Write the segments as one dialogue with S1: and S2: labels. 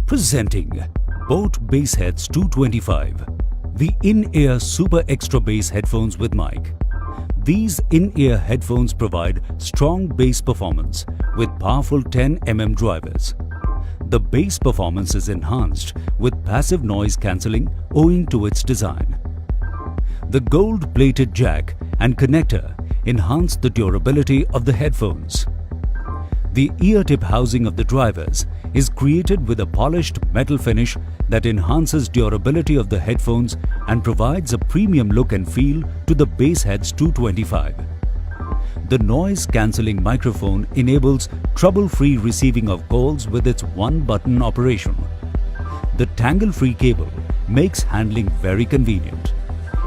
S1: Presenting Boat Bassheads 225, the in-ear Super Extra Bass headphones with mic. These in-ear headphones provide strong bass performance with powerful 10mm drivers. The bass performance is enhanced with passive noise cancelling owing to its design. The gold-plated jack and connector enhance the durability of the headphones. The ear tip housing of the drivers is created with a polished metal finish that enhances durability of the headphones and provides a premium look and feel to the Bassheads 225. The noise-cancelling microphone enables trouble-free receiving of calls with its one-button operation. The tangle-free cable makes handling very convenient.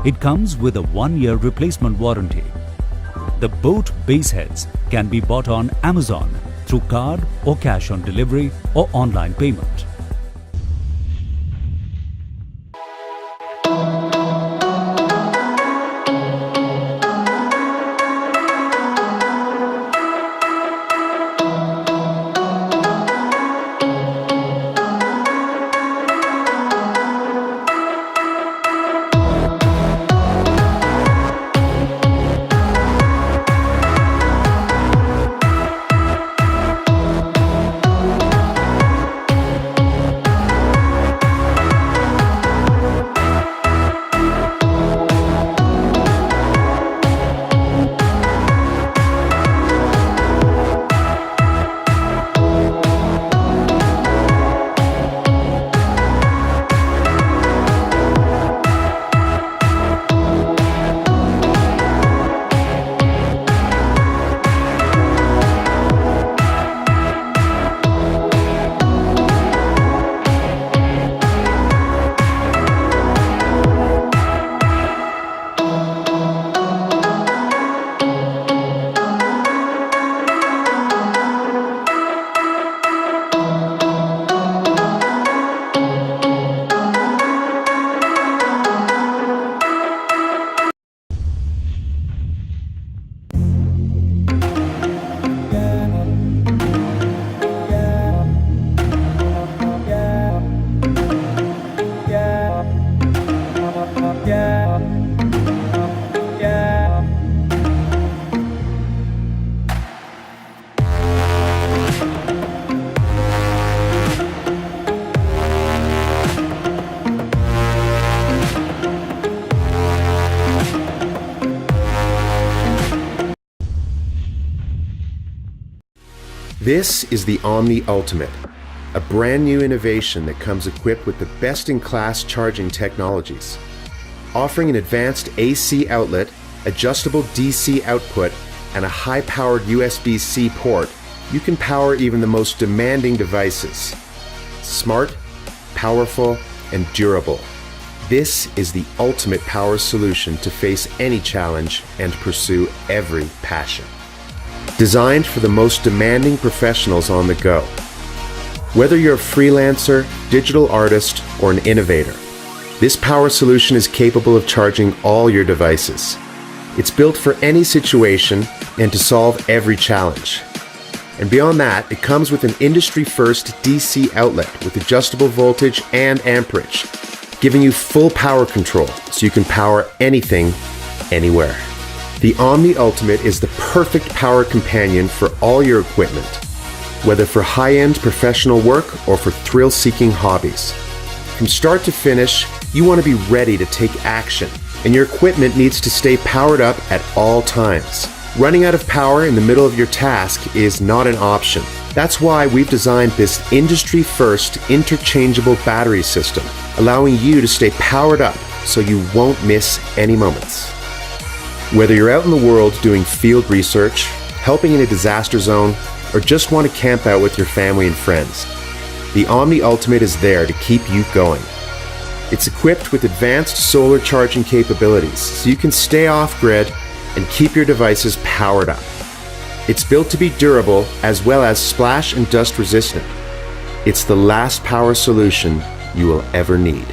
S1: It comes with a 1-year replacement warranty. The Boat Bassheads can be bought on Amazon through card or cash on delivery or online payment.
S2: This is the Omni Ultimate, a brand new innovation that comes equipped with the best-in-class charging technologies. Offering an advanced AC outlet, adjustable DC output, and a high-powered USB-C port, you can power even the most demanding devices. Smart, powerful, and durable. This is the ultimate power solution to face any challenge and pursue every passion. Designed for the most demanding professionals on the go. Whether you're a freelancer, digital artist, or an innovator, this power solution is capable of charging all your devices. It's built for any situation and to solve every challenge. And beyond that, it comes with an industry-first DC outlet with adjustable voltage and amperage, giving you full power control so you can power anything, anywhere. The Omni Ultimate is the perfect power companion for all your equipment, whether for high-end professional work or for thrill-seeking hobbies. From start to finish, you want to be ready to take action, and your equipment needs to stay powered up at all times. Running out of power in the middle of your task is not an option. That's why we've designed this industry-first interchangeable battery system, allowing you to stay powered up so you won't miss any moments. Whether you're out in the world doing field research, helping in a disaster zone, or just want to camp out with your family and friends, the Omni Ultimate is there to keep you going. It's equipped with advanced solar charging capabilities so you can stay off-grid and keep your devices powered up. It's built to be durable as well as splash and dust resistant. It's the last power solution you will ever need.